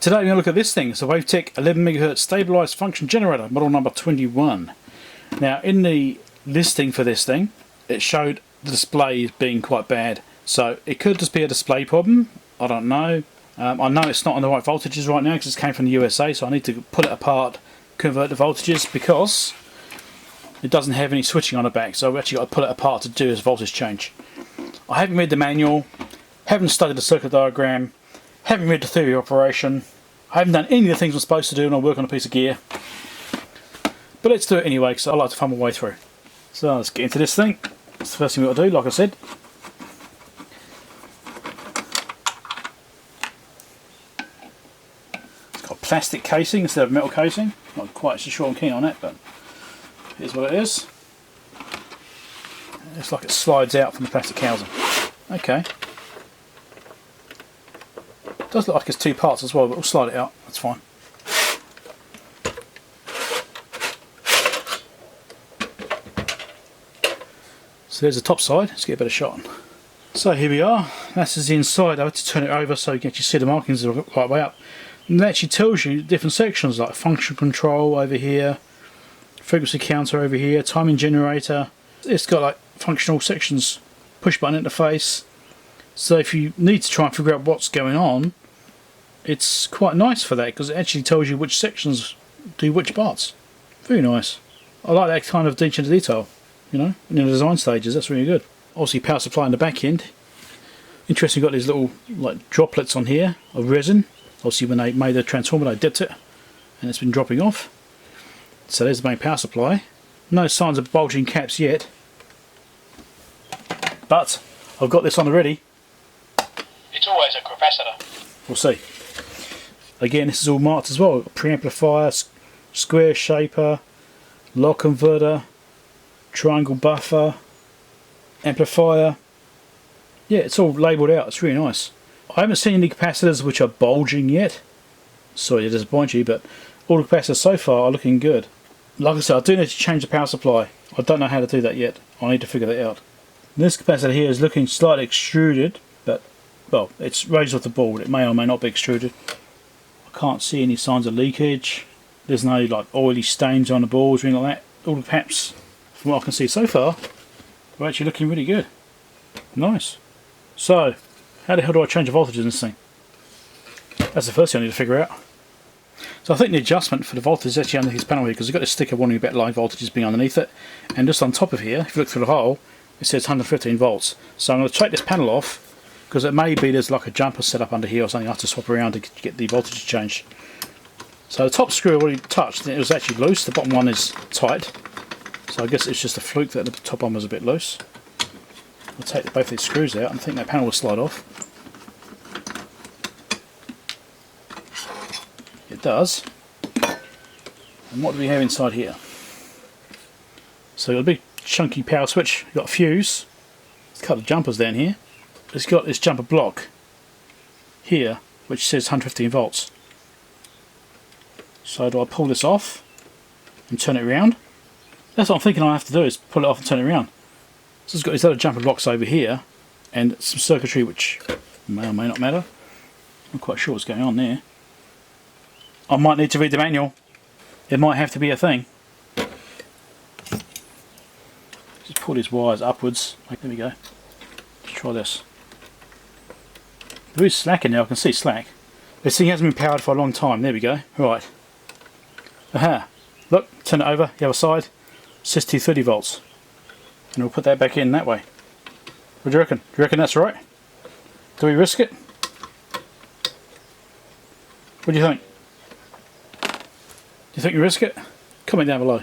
Today we're going to look at this thing. It's a Wavetek 11 MHz stabilized function generator, model number 21. Now in the listing for this thing, it showed the display as being quite bad. So it could just be a display problem, I don't know. I know it's not on the right voltages right now because it came from the USA, so I need to pull it apart, convert the voltages, because it doesn't have any switching on the back, so I've actually got to pull it apart to do this voltage change. I haven't read the manual, haven't studied the circuit diagram, haven't read the theory of operation, I haven't done any of the things I'm supposed to do when I work on a piece of gear. But let's do it anyway because I like to fumble my way through. So let's get into this thing. That's the first thing we've got to do, like I said. It's got a plastic casing instead of metal casing. Not quite so sure I'm keen on it, but here's what it is. It's like it slides out from the plastic housing. Okay. It does look like it's two parts as well, but we'll slide it out, that's fine. So there's the top side, let's get a better shot on. So here we are, that's the inside. I had to turn it over so you can actually see the markings the right way up. And it actually tells you different sections like function control over here, frequency counter over here, timing generator. It's got like functional sections, push button interface. So if you need to try and figure out what's going on, it's quite nice for that because it actually tells you which sections do which parts. Very nice. I like that kind of attention to detail, you know, in the design stages. That's really good. Obviously power supply in the back end. Interesting, got these little like droplets on here of resin. Obviously when they made the transformer they dipped it and it's been dropping off. So there's the main power supply. No signs of bulging caps yet, but I've got this on already. It's always a capacitor. We'll see. Again, this is all marked as well. Preamplifier, square shaper, lock converter, triangle buffer, amplifier. Yeah, it's all labelled out. It's really nice. I haven't seen any capacitors which are bulging yet. Sorry to disappoint you, but all the capacitors so far are looking good. Like I said, I do need to change the power supply. I don't know how to do that yet. I need to figure that out. This capacitor here is looking slightly extruded, but well, it's raised off the board. It may or may not be extruded. I can't see any signs of leakage. There's no like oily stains on the boards or anything like that. All the caps, from what I can see so far, are actually looking really good. Nice. So, how the hell do I change the voltage in this thing? That's the first thing I need to figure out. So I think the adjustment for the voltage is actually under this panel here because you've got this sticker warning about line voltages being underneath it. And just on top of here, if you look through the hole, it says 115 volts. So I'm going to take this panel off because it may be there's like a jumper set up under here or something I have to swap around to get the voltage changed. So the top screw I already touched and it was actually loose, the bottom one is tight. So I guess it's just a fluke that the top one was a bit loose. I'll take both these screws out and I think that panel will slide off. It does. And what do we have inside here? So a big chunky power switch, you've got a fuse, there's a couple of jumpers down here. It's got this jumper block here which says 115 volts. So do I pull this off and turn it around? That's what I'm thinking I have to do, is pull it off and turn it around. So it's got these other jumper blocks over here and some circuitry which may or may not matter. I'm not quite sure what's going on there. I might need to read the manual. It might have to be a thing. Just pull these wires upwards. There we go. Let's try this. There is slack in there, I can see slack. This thing hasn't been powered for a long time. There we go. Right. Aha. Look, turn it over, the other side. It says 230 volts. And we'll put that back in that way. What do you reckon? Do you reckon that's right? Do we risk it? What do you think? Do you think you risk it? Comment down below.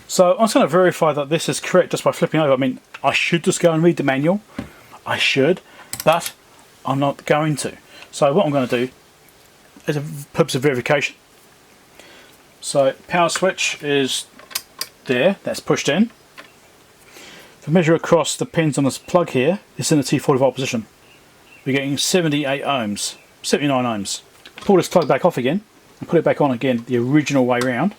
So I'm just going to verify that this is correct just by flipping over. I mean, I should just go and read the manual. I should, but I'm not going to. So what I'm going to do is a purpose of verification. So power switch is there, that's pushed in. If I measure across the pins on this plug here, it's in the 240 volt position. We're getting 78 ohms, 79 ohms. Pull this plug back off again and put it back on again the original way round.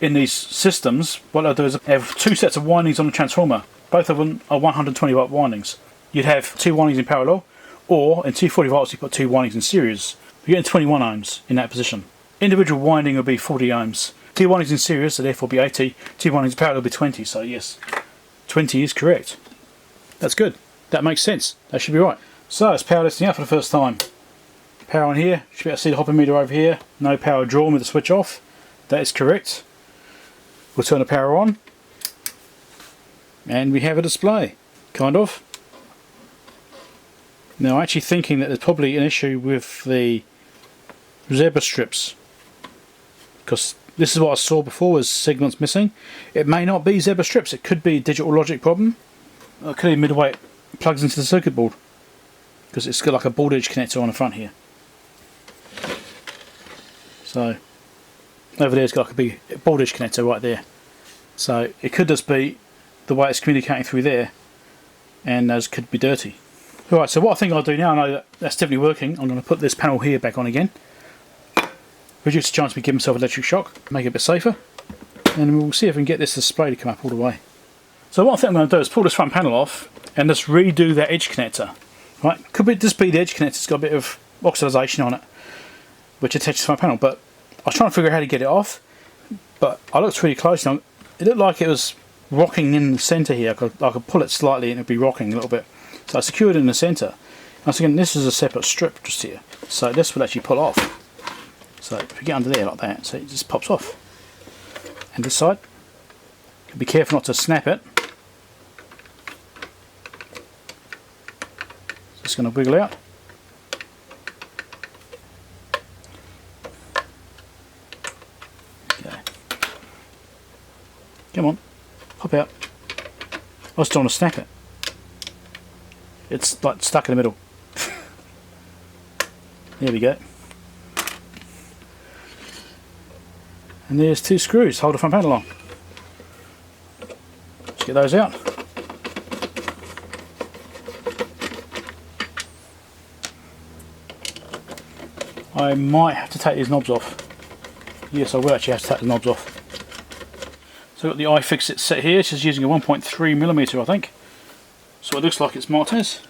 In these systems, what I'll do is I have two sets of windings on the transformer. Both of them are 120 volt windings. You'd have two windings in parallel, or in 240 volts you put two windings in series. You're getting 21 ohms in that position. Individual winding will be 40 ohms. T1 is in series, so therefore be 80. T1 is parallel, will be 20. So yes, 20 is correct. That's good. That makes sense. That should be right. So it's power listing out for the first time. Power on here. You should be able to see the hopping meter over here. No power drawn with the switch off. That is correct. We'll turn the power on. And we have a display. Kind of. Now I'm actually thinking that there's probably an issue with the zebra strips. Because this is what I saw before, was segments missing. It may not be zebra strips. It could be a digital logic problem. It could be midway plugs into the circuit board. Because it's got like a board edge connector on the front here. So over there it's got like a big board edge connector right there. So it could just be the way it's communicating through there, and those could be dirty. Alright, so what I think I'll do now, I know that that's definitely working. I'm going to put this panel here back on again. Reduce the chance we give myself electric shock, make it a bit safer, and we'll see if we can get this display to come up all the way. So what I think I'm going to do is pull this front panel off and just redo that edge connector. Right, could just be the edge connector, it's got a bit of oxidization on it, which attaches to the front panel, but I was trying to figure out how to get it off, but I looked really close and it looked like it was rocking in the centre here. I could pull it slightly and it would be rocking a little bit. So I secured it in the centre. I was thinking this is a separate strip just here, so this will actually pull off. So if you get under there like that, so it just pops off. And this side, be careful not to snap it. Just going to wiggle out. Okay. Come on, pop out. I just don't want to snap it. It's like stuck in the middle. There we go. And there's two screws, hold the front panel on. Let's get those out. I might have to take these knobs off. Yes, I will actually have to take the knobs off. So I've got the iFixit set here, it's just using a 1.3mm I think. So it looks like it's Martes.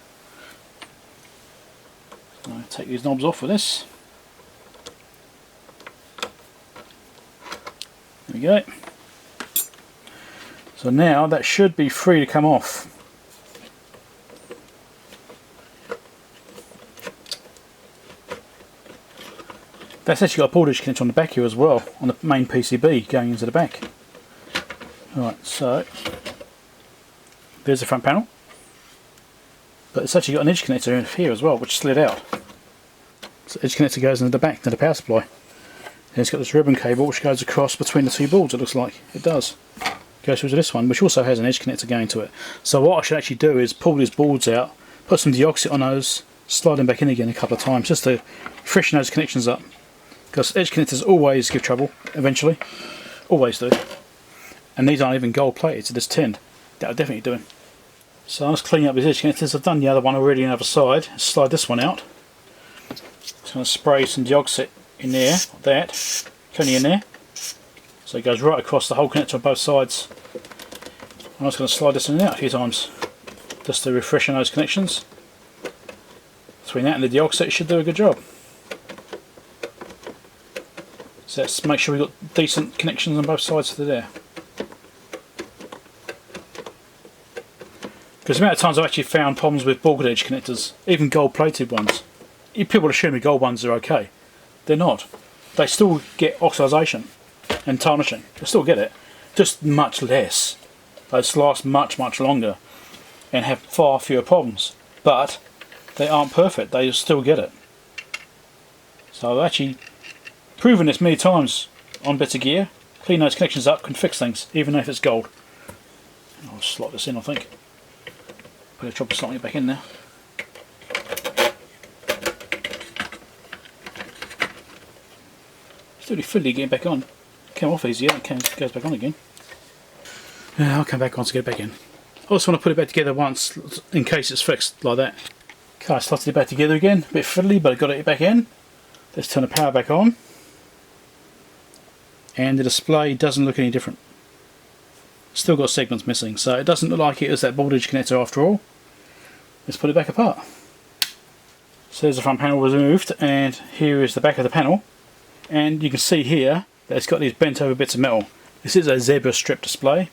So I'll take these knobs off with this. There we go. So now that should be free to come off. That's actually got a board edge connector on the back here as well, on the main PCB going into the back. Alright, so there's the front panel. But it's actually got an edge connector in here as well, which slid out. So edge connector goes into the back, to the power supply. And it's got this ribbon cable which goes across between the two boards, it looks like. It does. Goes through to this one, which also has an edge connector going to it. So what I should actually do is pull these boards out, put some deoxit on those, slide them back in again a couple of times, just to freshen those connections up. Because edge connectors always give trouble, eventually. Always do. And these aren't even gold plated, so there's tin. That'll definitely do it. So I'm just cleaning up these edge connectors. I've done the other one already on the other side. Slide this one out. Just going to spray some deoxit in there, like that. Plenty in there. So it goes right across the whole connector on both sides. I'm just going to slide this in and out a few times, just to refreshen those connections. Between that and the deoxit, it should do a good job. So let's make sure we've got decent connections on both sides to there. Because the amount of times I've actually found problems with board edge connectors, even gold plated ones. People assume the gold ones are okay. They're not. They still get oxidization and tarnishing. They still get it, just much less. Those last much longer and have far fewer problems. But they aren't perfect, they still get it. So I've actually proven this many times on bits of gear. Clean those connections up, can fix things, even if it's gold. I'll slot this in I think. Put a chopper slotting it back in there. It's really fiddly getting back on. Came off easier, it goes back on again. Yeah, I'll come back on to get back in. I also want to put it back together once in case it's fixed like that. Okay, I slotted it back together again. A bit fiddly, but I got it back in. Let's turn the power back on. And the display doesn't look any different. Still got segments missing, so it doesn't look like it is that board edge connector after all. Let's put it back apart. So there's the front panel was removed, and here is the back of the panel, and you can see here that it's got these bent over bits of metal. This is a zebra strip display.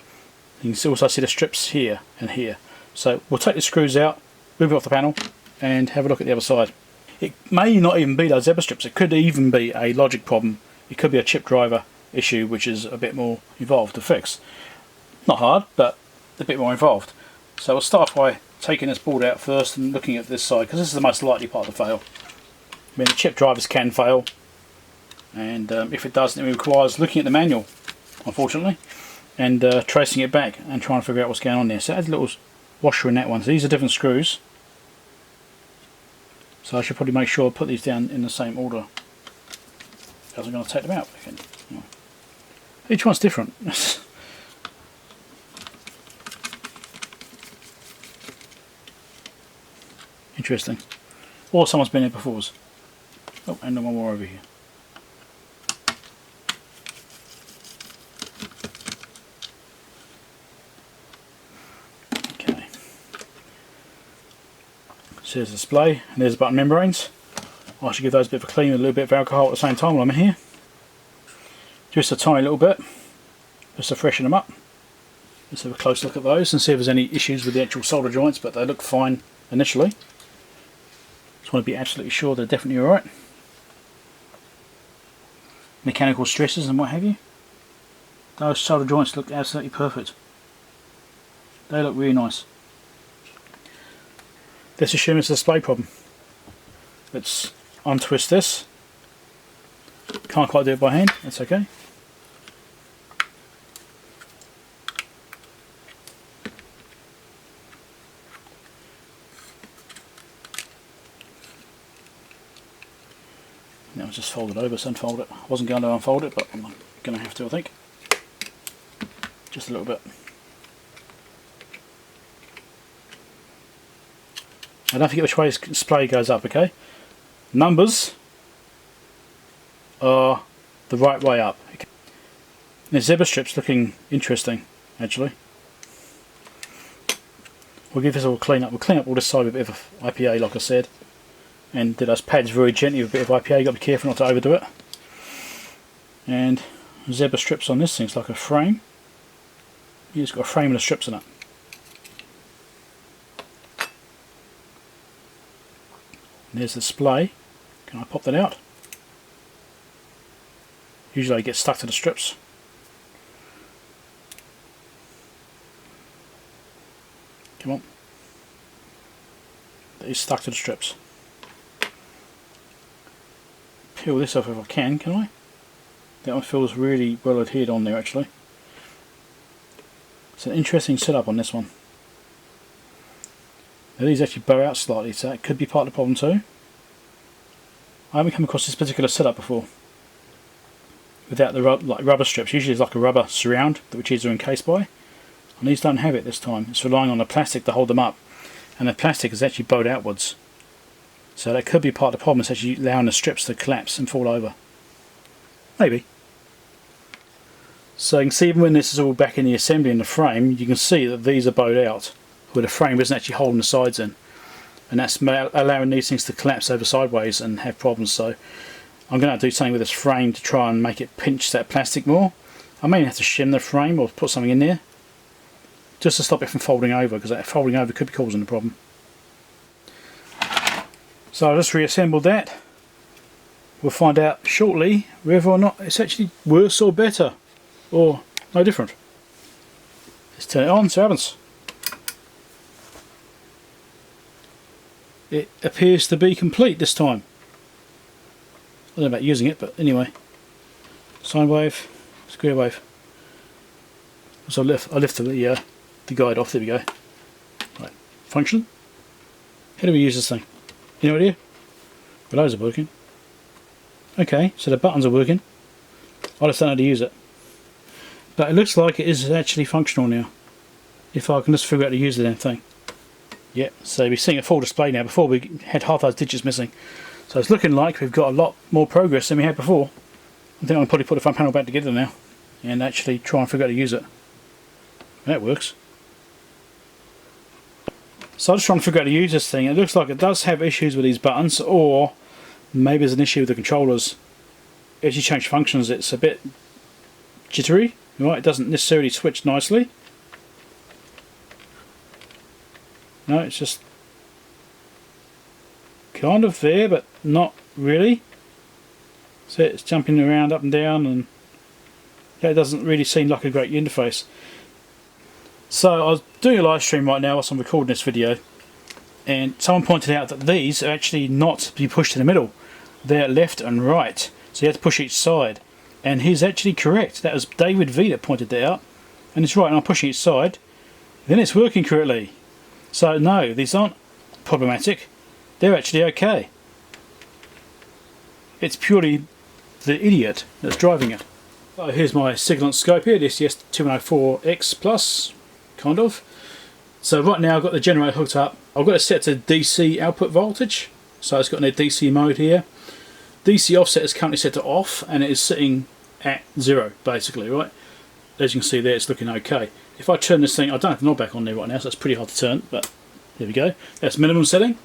You can also see the strips here and here. So we'll take the screws out, move it off the panel, and have a look at the other side. It may not even be those zebra strips, it could even be a logic problem. It could be a chip driver issue, which is a bit more involved to fix. Not hard, but a bit more involved. So we'll start by taking this board out first and looking at this side, because this is the most likely part to fail. I mean, the chip drivers can fail, and if it doesn't, it requires looking at the manual, unfortunately, and tracing it back and trying to figure out what's going on there. So it has a little washer in that one. So these are different screws. So I should probably make sure I put these down in the same order, because I'm going to take them out again. Each one's different. Interesting. Or someone's been here before us. Oh, and one more over here. Okay. So there's the display, and there's the button membranes. I should give those a bit of a clean with a little bit of alcohol at the same time while I'm in here. Just a tiny little bit, just to freshen them up. Let's have a close look at those and see if there's any issues with the actual solder joints, but they look fine initially. Just want to be absolutely sure they're definitely alright. Mechanical stresses and what have you. Those solder joints look absolutely perfect. They look really nice. Let's assume it's a display problem. Let's untwist this. Can't quite do it by hand, that's okay. Now it's just fold it over, so unfold it. I wasn't going to unfold it, but I'm going to have to, I think. Just a little bit. I don't forget which way this display goes up, okay? Numbers are the right way up. Okay. The zebra strips looking interesting, actually. We'll give this a clean up. We'll clean up all this side with a bit of IPA, like I said. And do those pads very gently with a bit of IPA. You've got to be careful not to overdo it. And zebra strips on this thing. It's like a frame. It's got a frame and the strips in it. And there's the display. Can I pop that out? Usually it gets stuck to the strips. Come on. That is stuck to the strips. Peel this off if I can I? That one feels really well adhered on there actually. It's an interesting setup on this one. Now these actually bow out slightly, so that could be part of the problem too. I haven't come across this particular setup before. Without the rubber strips. Usually it's like a rubber surround which these are encased by. And these don't have it this time. It's relying on the plastic to hold them up. And the plastic is actually bowed outwards. So that could be part of the problem. It's actually allowing the strips to collapse and fall over. Maybe. So you can see even when this is all back in the assembly in the frame, you can see that these are bowed out, where the frame isn't actually holding the sides in. And that's allowing these things to collapse over sideways and have problems. So I'm going to do something with this frame to try and make it pinch that plastic more. I may have to shim the frame or put something in there, just to stop it from folding over, because that folding over could be causing the problem. So I just reassembled that. We'll find out shortly whether or not it's actually worse or better, or no different. Let's turn it on, see what happens. It appears to be complete this time. I don't know about using it, but anyway. Sine wave, square wave. So I lift the guide off, there we go. Right, function. How do we use this thing? Any idea? Well, those are working. Okay, so the buttons are working. I just don't know how to use it. But it looks like it is actually functional now. If I can just figure out how to use the damn thing. Yeah, so we're seeing a full display now. Before we had half those digits missing. So it's looking like we've got a lot more progress than we had before. I think I'll probably put the front panel back together now and actually try and figure out how to use it. That works. So I'm just trying to figure out how to use this thing. It looks like it does have issues with these buttons, or maybe there's an issue with the controllers. As you change functions, it's a bit jittery, right? It doesn't necessarily switch nicely. No, it's just kind of there, but not really. So it's jumping around up and down, and that doesn't really seem like a great interface. So I was doing a live stream right now whilst I'm recording this video, and someone pointed out that these are actually not to be pushed in the middle. They're left and right, so you have to push each side. And he's actually correct. That was David V that pointed that out, and it's right. And I'm pushing each side, then it's working correctly. So no, these aren't problematic. They're actually okay. It's purely the idiot that's driving it. So here's my Siglent scope here, the SDS2104 X Plus, kind of. So right now I've got the generator hooked up. I've got it set to DC output voltage, so it's got a DC mode here. DC offset is currently set to off, and it is sitting at 0 basically, right? As you can see there, it's looking okay. If I turn this thing, I don't have the knob back on there right now, so it's pretty hard to turn, but there we go. That's minimum setting.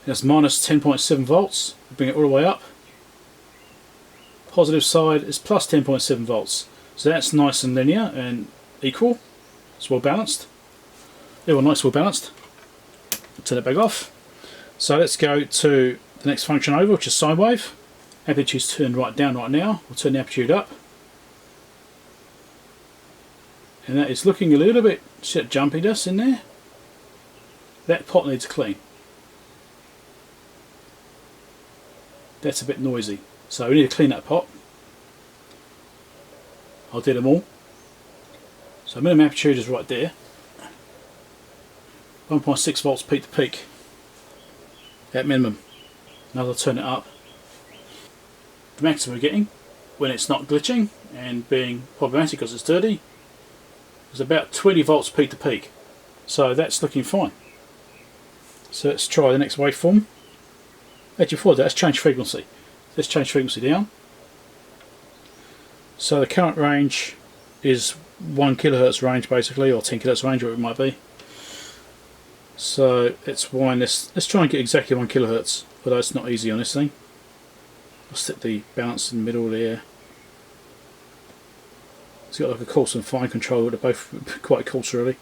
That's minus 10.7 volts. Bring it all the way up. Positive side is plus 10.7 volts. So that's nice and linear and equal. It's well balanced. They're all nice, well balanced. Turn it back off. So let's go to the next function over, which is sine wave. Amplitude's turned right down right now. We'll turn the amplitude up. And that is looking a little bit jumpiness in there. That pot needs clean. That's a bit noisy. So we need to clean that pot. I'll do them all. So minimum amplitude is right there. 1.6 volts peak to peak. At minimum. Now I'll turn it up. The maximum we're getting, when it's not glitching and being problematic because it's dirty, is about 20 volts peak to peak. So that's looking fine. So let's try the next waveform. Actually before that, let's change frequency. Let's change frequency down. So the current range is 1 kilohertz range basically, or 10 kilohertz range, whatever it might be. So let's wind this. Let's try and get exactly 1 kilohertz, although it's not easy on this thing. I'll stick the balance in the middle there. It's got like a coarse and fine control, they're both quite coarse really.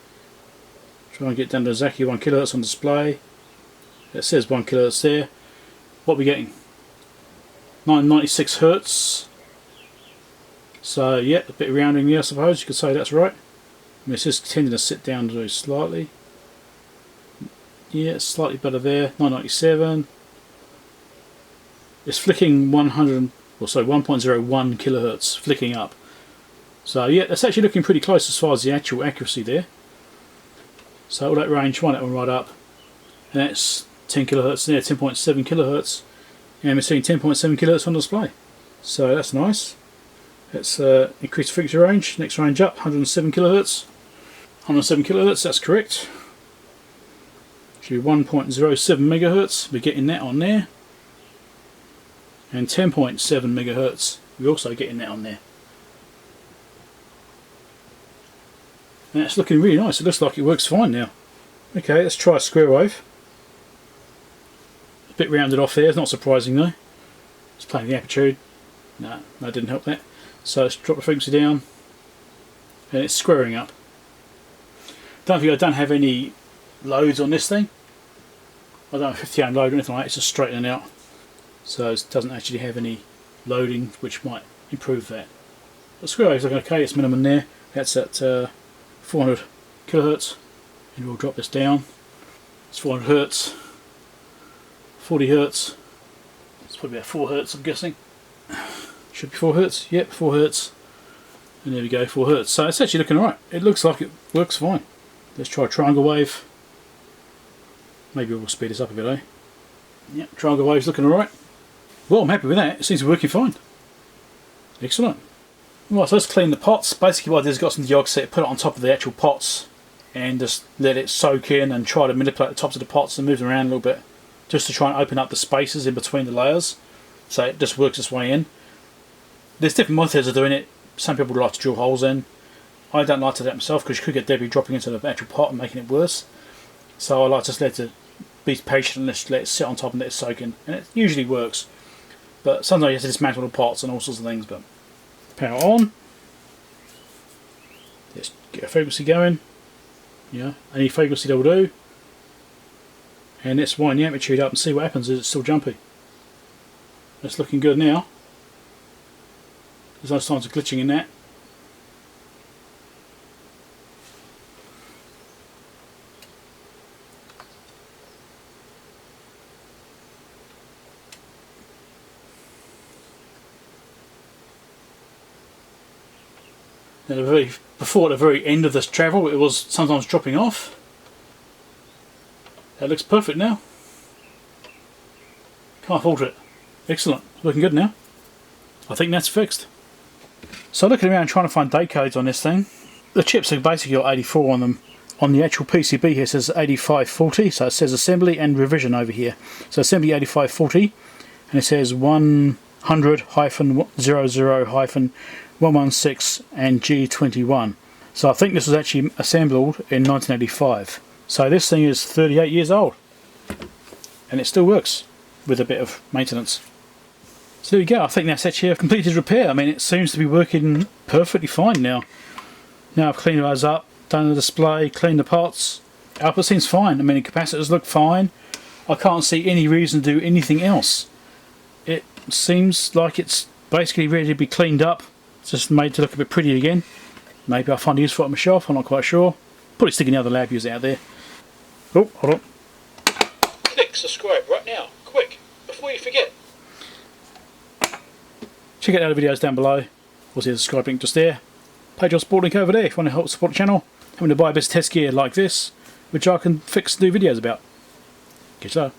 Try and get down to exactly 1 kilohertz on display. It says 1 kilohertz there. What are we getting? 996 hertz. So yeah, a bit of rounding there I suppose, you could say that's right. I mean, it's just tending to sit down very slightly. Yeah, it's slightly better there. 997. It's flicking 101.01 kilohertz, flicking up. So yeah, that's actually looking pretty close as far as the actual accuracy there. So all that range, wind that one right up, and that's 10 kilohertz there, 10.7 kilohertz, and we're seeing 10.7 kilohertz on display. So that's nice. Let's increase the frequency range. Next range up, 107 kilohertz. 107 kilohertz, that's correct. Should be 1.07 megahertz. We're getting that on there. And 10.7 megahertz. We're also getting that on there. And that's looking really nice. It looks like it works fine now. Okay, let's try a square wave. A bit rounded off there, it's not surprising though. It's playing the amplitude. No, that didn't help that. So let's drop the frequency down. And it's squaring up. Don't think I don't have any loads on this thing. I don't have a 50 ohm load or anything like that, it's just straightening out. So it doesn't actually have any loading which might improve that. The square wave's looking okay, it's minimum there. That's at 400 kilohertz. And we'll drop this down. It's 400 hertz. 40 hertz. It's probably about 4 hertz I'm guessing. Should be 4 hertz, yep, 4 hertz. And there we go, 4 hertz. So it's actually looking alright. It looks like it works fine. Let's try a triangle wave. Maybe we'll speed this up a bit, eh? Yep, triangle wave's looking alright. Well, I'm happy with that. It seems to be working fine. Excellent. Right, so let's clean the pots. Basically what I did is got some dioxide, put it on top of the actual pots and just let it soak in and try to manipulate the tops of the pots and move them around a little bit just to try and open up the spaces in between the layers so it just works its way in. There's different methods of doing it. Some people like to drill holes in. I don't like to do that myself because you could get debris dropping into the actual pot and making it worse. So I like to let it be patient and let it sit on top and let it soak in, and it usually works. But sometimes you have to dismantle the pots and all sorts of things. But power on. Let's get a frequency going. Yeah, any frequency that will do. And let's wind the amplitude up and see what happens. Is it still jumpy? It's looking good now. There's no signs of glitching in that. Now before the very end of this travel, it was sometimes dropping off. That looks perfect now. Can't fault it. Excellent. Looking good now. I think that's fixed. So looking around trying to find date codes on this thing. The chips have basically got 84 on them. On the actual PCB here it says 8540, so it says assembly and revision over here. So assembly 8540, and it says 100-00-116 and G21. So I think this was actually assembled in 1985. So this thing is 38 years old, and it still works with a bit of maintenance. So there you go. I think that's actually a completed repair. I mean, it seems to be working perfectly fine now. Now I've cleaned those up, done the display, cleaned the pots. Output seems fine. I mean, the capacitors look fine. I can't see any reason to do anything else. It seems like it's basically ready to be cleaned up. It's just made to look a bit pretty again. Maybe I'll find a use for it on my shelf, I'm not quite sure. Probably stick any other lab users out there. Oh, hold on. Click subscribe right now, quick, before you forget. Check out the other videos down below. Also the subscribe link just there. Patreon support link over there if you want to help support the channel. I'm going to buy a bit of test gear like this, which I can fix and do videos about. Catch you later.